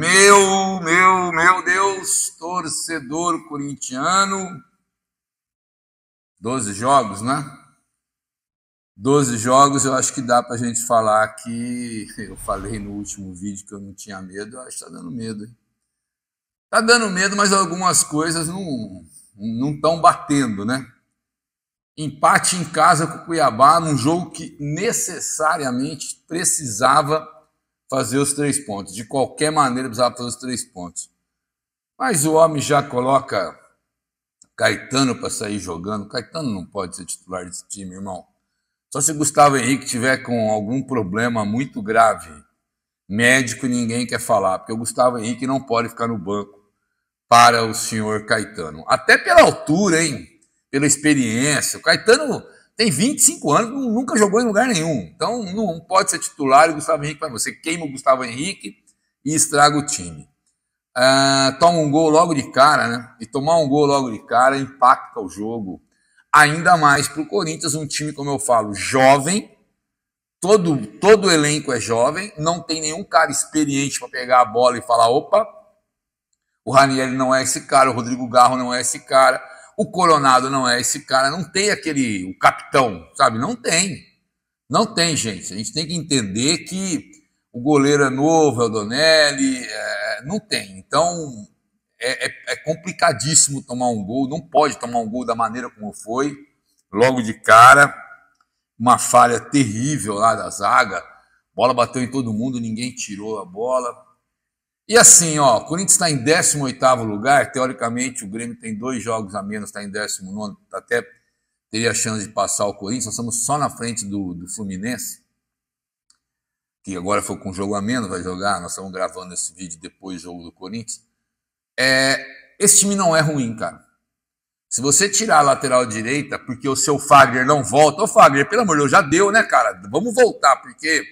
Meu Deus, torcedor corintiano. 12 jogos, né? 12 jogos, eu acho que dá pra gente falar que eu falei no último vídeo que eu não tinha medo, eu acho que tá dando medo. Hein? Tá dando medo, mas algumas coisas não estão batendo, né? Empate em casa com o Cuiabá, num jogo que necessariamente precisava fazer os 3 pontos. De qualquer maneira, precisava fazer os 3 pontos. Mas o homem já coloca Caetano para sair jogando. Caetano não pode ser titular desse time, irmão. Só se Gustavo Henrique tiver com algum problema muito grave, médico, ninguém quer falar, porque o Gustavo Henrique não pode ficar no banco para o senhor Caetano. Até pela altura, hein? Pela experiência. O Caetano tem 25 anos, nunca jogou em lugar nenhum. Então não pode ser titular e o Gustavo Henrique vai. Você queima o Gustavo Henrique e estraga o time. Toma um gol logo de cara, né? E tomar um gol logo de cara impacta o jogo. Ainda mais para o Corinthians, um time, como eu falo, jovem. Todo o elenco é jovem. Não tem nenhum cara experiente para pegar a bola e falar, opa, o Ranieri não é esse cara, o Rodrigo Garro não é esse cara, o Coronado não é esse cara, não tem o capitão, sabe? Não tem, gente. A gente tem que entender que o goleiro é novo, é o Donelli, não tem. Então, é complicadíssimo tomar um gol, não pode tomar um gol da maneira como foi, logo de cara, uma falha terrível lá da zaga, a bola bateu em todo mundo, ninguém tirou a bola. E assim, ó, o Corinthians está em 18º lugar, teoricamente o Grêmio tem 2 jogos a menos, está em 19º, até teria a chance de passar o Corinthians, nós estamos só na frente do Fluminense, que agora foi com um jogo a menos, vai jogar, nós estamos gravando esse vídeo depois do jogo do Corinthians. Esse time não é ruim, cara. Se você tirar a lateral direita, porque o seu Fagner não volta, ô Fagner, pelo amor de Deus, já deu, né, cara? Vamos voltar, porque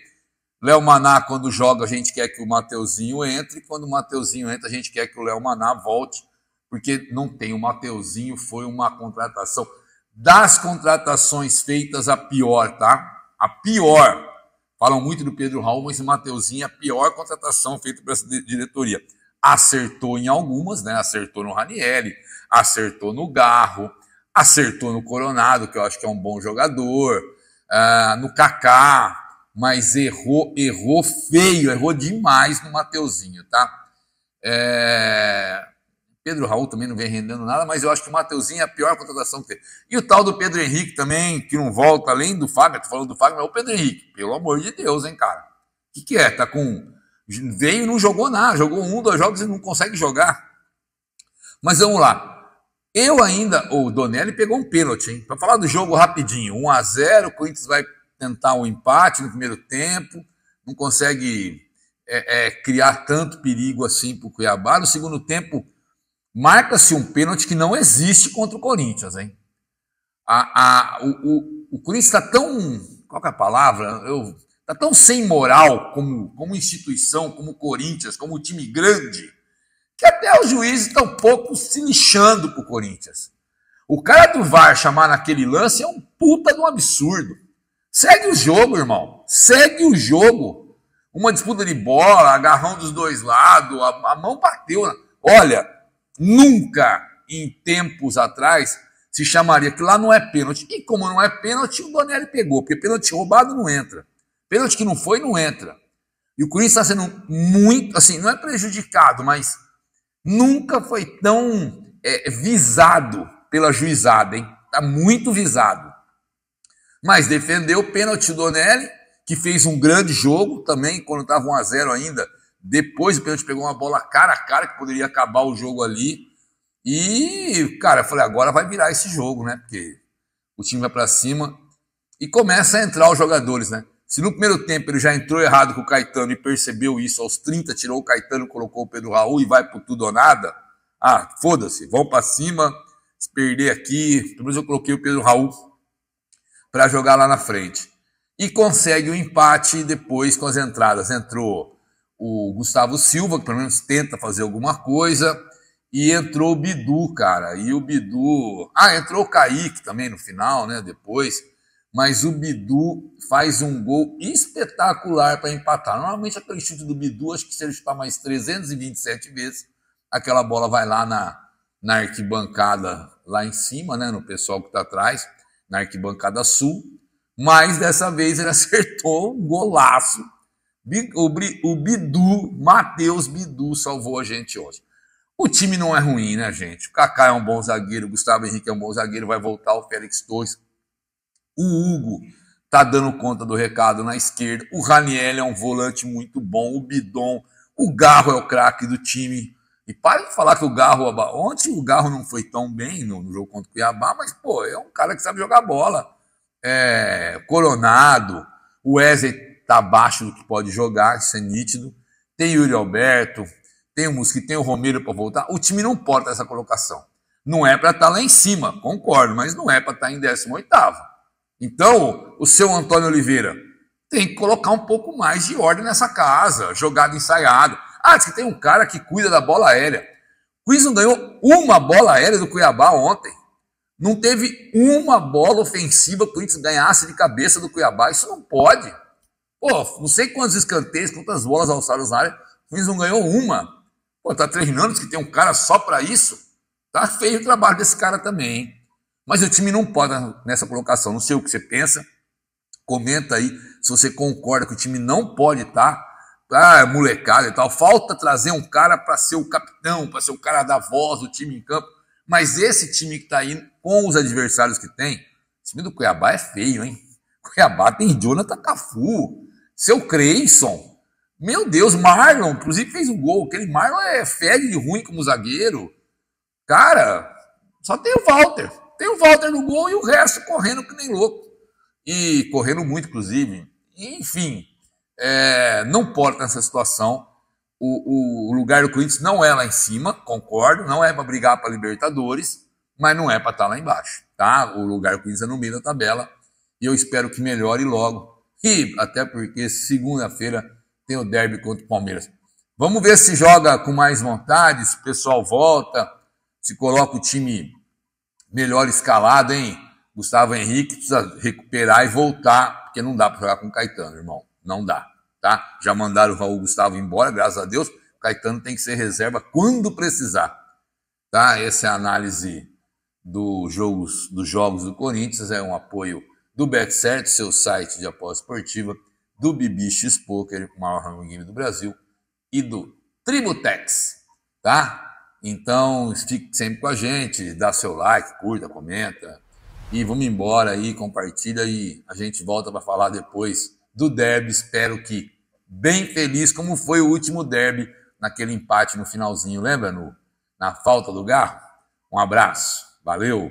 Léo Maná, quando joga, a gente quer que o Mateuzinho entre, e quando o Mateuzinho entra, a gente quer que o Léo Maná volte, porque não tem. O Mateuzinho foi uma contratação, das contratações feitas, a pior, tá? A pior. Falam muito do Pedro Raul, mas o Mateuzinho é a pior contratação feita por essa diretoria. Acertou em algumas, né? Acertou no Ranieri, acertou no Garro, acertou no Coronado, que eu acho que é um bom jogador, no Kaká, mas errou feio, errou demais no Mateuzinho, tá? Pedro Raul também não vem rendendo nada, mas eu acho que o Mateuzinho é a pior contratação que tem. E o tal do Pedro Henrique também, que não volta além do Fagner, tô falando do Fagner, mas o Pedro Henrique, pelo amor de Deus, hein, cara? O que é? Tá com... Veio e não jogou nada, jogou 1, 2 jogos e não consegue jogar. Mas vamos lá. O Donelli pegou um pênalti, hein? Para falar do jogo rapidinho, 1-0, o Corinthians vai tentar um empate no primeiro tempo, não consegue criar tanto perigo assim para o Cuiabá. No segundo tempo, marca-se um pênalti que não existe contra o Corinthians, hein? O Corinthians está tão... Qual que é a palavra? Está tão sem moral como instituição, como Corinthians, como time grande, que até os juízes estão um pouco se lixando para o Corinthians. O cara do VAR chamar naquele lance é um puta de um absurdo. Segue o jogo, irmão. Segue o jogo. Uma disputa de bola, agarrão dos dois lados, a mão bateu. Olha, nunca em tempos atrás se chamaria que lá não é pênalti. E como não é pênalti, o Donelli pegou, porque pênalti roubado não entra. Pênalti que não foi, não entra. E o Corinthians está sendo muito, assim, não é prejudicado, mas nunca foi tão visado pela juizada, hein? Está muito visado. Mas defendeu o pênalti do Donelli, que fez um grande jogo também, quando estava 1-0 ainda. Depois o pênalti pegou uma bola cara a cara, que poderia acabar o jogo ali. E, cara, eu falei, agora vai virar esse jogo, né? Porque o time vai para cima e começa a entrar os jogadores, né? Se no primeiro tempo ele já entrou errado com o Caetano e percebeu isso, aos 30 tirou o Caetano, colocou o Pedro Raul e vai por tudo ou nada, foda-se, vão para cima, se perder aqui, pelo menos eu coloquei o Pedro Raul para jogar lá na frente. E consegue o empate depois com as entradas. Entrou o Gustavo Silva, que pelo menos tenta fazer alguma coisa, e entrou o Bidu, cara. E o Bidu... entrou o Kaique também no final, né? Depois. mas o Bidu faz um gol espetacular para empatar. Normalmente aquele chute do Bidu, acho que se ele chutar mais 327 vezes, aquela bola vai lá na arquibancada lá em cima, né, no pessoal que está atrás, na arquibancada sul, mas dessa vez ele acertou um golaço. O Bidu, Matheus Bidu, salvou a gente hoje. O time não é ruim, né, gente? O Kaká é um bom zagueiro, o Gustavo Henrique é um bom zagueiro, vai voltar o Félix Torres. O Hugo tá dando conta do recado na esquerda. O Raniel é um volante muito bom. O Bidon, o Garro é o craque do time. E para de falar que o Garro... Ontem o Garro não foi tão bem no jogo contra o Cuiabá, mas, pô, é um cara que sabe jogar bola. Coronado. O Wesley tá abaixo do que pode jogar, isso é nítido. Tem o Yuri Alberto, tem o Mosquito, tem o Romero para voltar. O time não pode ter essa colocação. Não é para estar lá em cima, concordo, mas não é para estar em 18º. Então, o seu Antônio Oliveira tem que colocar um pouco mais de ordem nessa casa, jogada ensaiado. Diz que tem um cara que cuida da bola aérea. O Corinthians não ganhou uma bola aérea do Cuiabá ontem. Não teve uma bola ofensiva que o Corinthians ganhasse de cabeça do Cuiabá. Isso não pode. Pô, não sei quantos escanteios, quantas bolas alçadas na área. O Corinthians não ganhou uma. Pô, tá treinando que tem um cara só para isso. Tá feio o trabalho desse cara também, hein? Mas o time não pode nessa colocação. Não sei o que você pensa. Comenta aí se você concorda que o time não pode estar. Molecada e tal. Falta trazer um cara para ser o capitão, para ser o cara da voz do time em campo. Mas esse time que está aí, com os adversários que tem, o time do Cuiabá é feio, hein? Cuiabá tem Jonathan Cafu, seu Creyson. Meu Deus, Marlon, inclusive fez um gol. Aquele Marlon fede de ruim como zagueiro. Cara, só tem o Walter. Tem o Walter no gol e o resto correndo que nem louco. E correndo muito, inclusive. Enfim, não pode nessa situação. O lugar do Corinthians não é lá em cima, concordo. Não é para brigar para Libertadores, mas não é para estar lá embaixo. Tá? O lugar do Corinthians é no meio da tabela. E eu espero que melhore logo. E até porque segunda-feira tem o derby contra o Palmeiras. Vamos ver se joga com mais vontade, se o pessoal volta, se coloca o time melhor escalado, hein? Gustavo Henrique precisa recuperar e voltar, porque não dá para jogar com o Caetano, irmão. Não dá, tá? Já mandaram o Raul Gustavo embora, graças a Deus. O Caetano tem que ser reserva quando precisar, tá? Essa é a análise dos jogos do Corinthians. É um apoio do Bet7, seu site de aposta esportiva, do BBX Poker, o maior home game do Brasil, e do Tributex, tá? Então, fique sempre com a gente, dá seu like, curta, comenta, e vamos embora aí, compartilha, e a gente volta para falar depois do derby. Espero que bem feliz, como foi o último derby, naquele empate no finalzinho, lembra? Na falta do Garro. Um abraço, valeu!